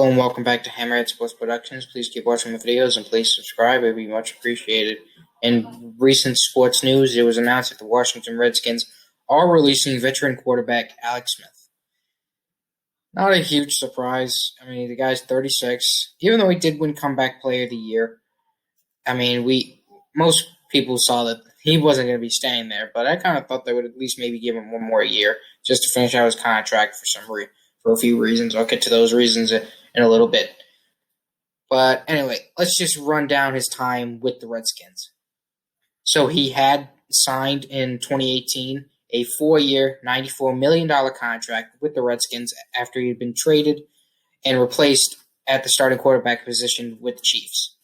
Hello and welcome back to Hammerhead Sports Productions. Please keep watching my videos and please subscribe. It would be much appreciated. In recent sports news, it was announced that the Washington Redskins are releasing veteran quarterback Alex Smith. Not a huge surprise. I mean, the guy's 36. Even though he did win Comeback Player of the Year, I mean, most people saw that he wasn't going to be staying there, but I kind of thought they would at least maybe give him one more year just to finish out his contract for a few reasons. I'll get to those reasons in a little bit. But anyway, let's just run down his time with the Redskins. So he had signed in 2018 a 4-year, $94 million contract with the Redskins after he had been traded and replaced at the starting quarterback position with the Chiefs.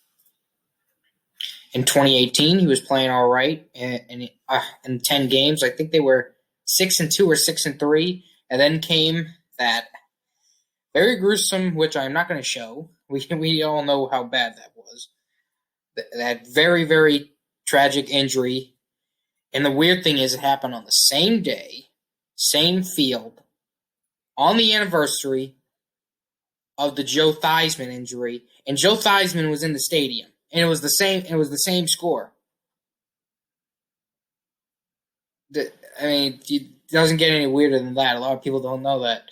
In 2018, he was playing all right in 10 games. I think they were 6-2 or 6-3, and then came that very gruesome, which I'm not going to show. We all know how bad that was. That very, very tragic injury. And the weird thing is it happened on the same day, same field, on the anniversary of the Joe Theismann injury. And Joe Theismann was in the stadium. And it was the same score. It doesn't get any weirder than that. A lot of people don't know that.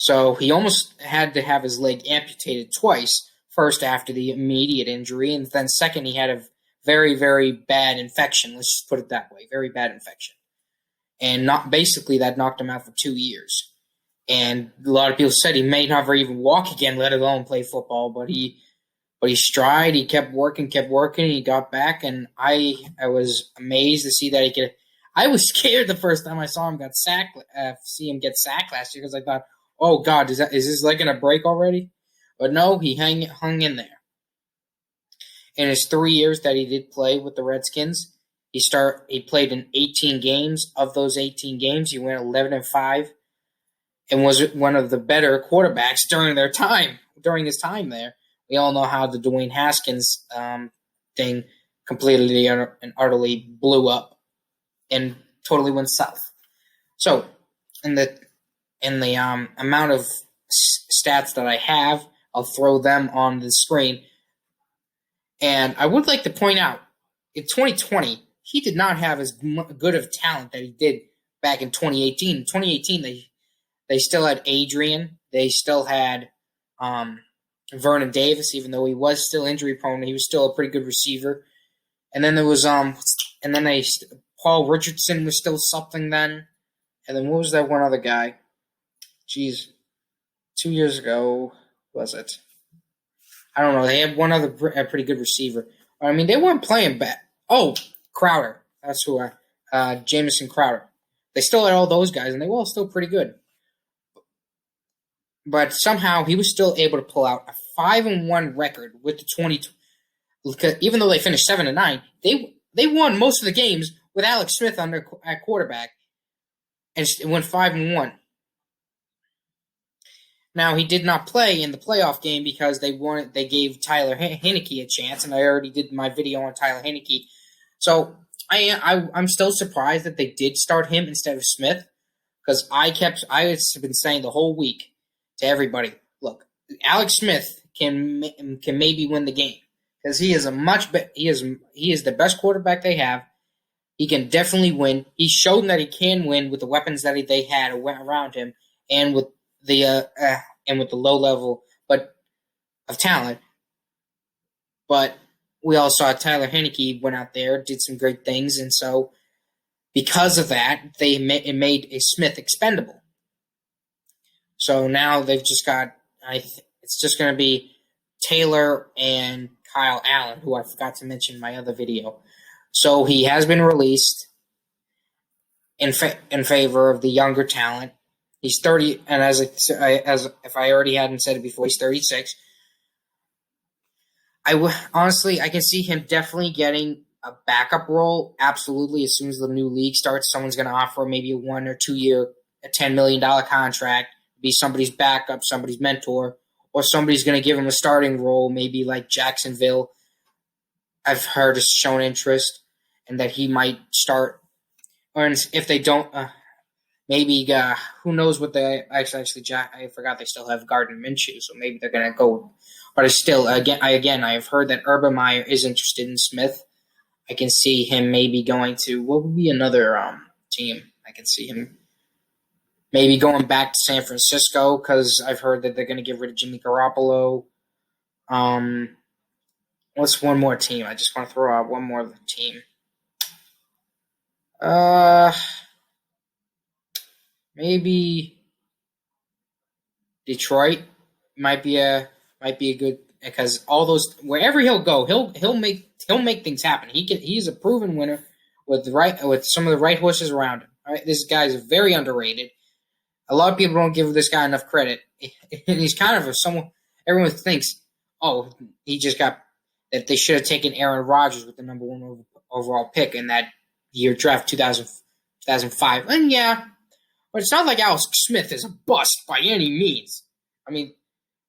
So he almost had to have his leg amputated twice. First after the immediate injury, and then second he had a very, very bad infection. Let's just put it that way. Very bad infection. And that knocked him out for 2 years. And a lot of people said he may never even walk again, let alone play football, but he stride, he kept working, he got back, and I was amazed to see that he could. I was scared the first time I saw him get sacked last year because I thought, oh God, is his leg gonna break already? But no, he hung in there. In his 3 years that he did play with the Redskins, he played in 18 games. Of those 18 games, he went 11-5, and was one of the better quarterbacks during his time there. We all know how the Dwayne Haskins thing completely and utterly blew up and totally went south. So, in the amount of stats that I have, I'll throw them on the screen. And I would like to point out, in 2020, he did not have as good of talent that he did back in 2018. In 2018, they still had Adrian. They still had Vernon Davis, even though he was still injury prone, he was still a pretty good receiver. And then there was Paul Richardson was still something then. And then what was that one other guy? 2 years ago, was it? I don't know. They had one other pretty good receiver. I mean, they weren't playing bad. Oh, Crowder. That's who Jamison Crowder. They still had all those guys, and they were all still pretty good. But somehow he was still able to pull out a 5-1 record with the 20. Even though they finished 7-9, they won most of the games with Alex Smith at quarterback, and it went 5-1. Now he did not play in the playoff game because they gave Tyler Heinicke a chance, and I already did my video on Tyler Heinicke. So I'm still surprised that they did start him instead of Smith, because I had been saying the whole week to everybody, look, Alex Smith can maybe win the game because he is he is the best quarterback they have. He can definitely win. He's shown that he can win with the weapons that they had around him, and with the low level of talent. But we all saw Tyler Heinicke went out there, did some great things, and so because of that, it made a Smith expendable. So now they've just got, it's just going to be Taylor and Kyle Allen, who I forgot to mention in my other video. So he has been released in favor of the younger talent. He's 30, and as if I already hadn't said it before, he's 36. Honestly, I can see him definitely getting a backup role. Absolutely, as soon as the new league starts, someone's going to offer maybe a 1 or 2 year, $10 million contract. Be somebody's backup, somebody's mentor, or somebody's going to give him a starting role, maybe like Jacksonville. I've heard has shown interest, and that he might start. Or if they don't, maybe who knows what they actually I forgot they still have Gardner Minshew, so maybe they're gonna go. But I still I have heard that Urban Meyer is interested in Smith. I can see him maybe going to what would be another team. I can see him maybe going back to San Francisco because I've heard that they're going to get rid of Jimmy Garoppolo. What's one more team? I just want to throw out one more team. Maybe Detroit might be a good because all those wherever he'll go, he'll make things happen. He's a proven winner with some of the right horses around him. All right, this guy is very underrated. A lot of people don't give this guy enough credit, and he's kind of someone everyone thinks, oh, he just got that they should have taken Aaron Rodgers with the number one overall pick in that year draft 2005. And yeah, but it's not like Alex Smith is a bust by any means. I mean,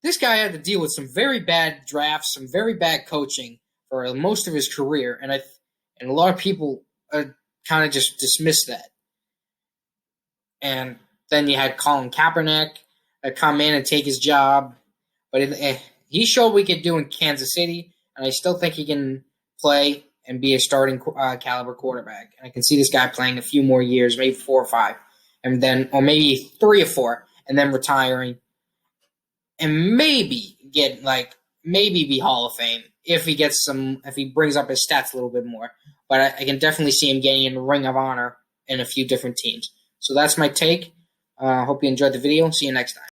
this guy had to deal with some very bad drafts, some very bad coaching for most of his career, and a lot of people kind of just dismiss that. And then you had Colin Kaepernick come in and take his job, but he showed what he could do in Kansas City, and I still think he can play and be a starting caliber quarterback. And I can see this guy playing a few more years, maybe 4 or 5, and then or maybe 3 or 4, and then retiring, and maybe be Hall of Fame if he brings up his stats a little bit more. But I can definitely see him getting in the Ring of Honor in a few different teams. So that's my take. Hope you enjoyed the video. See you next time.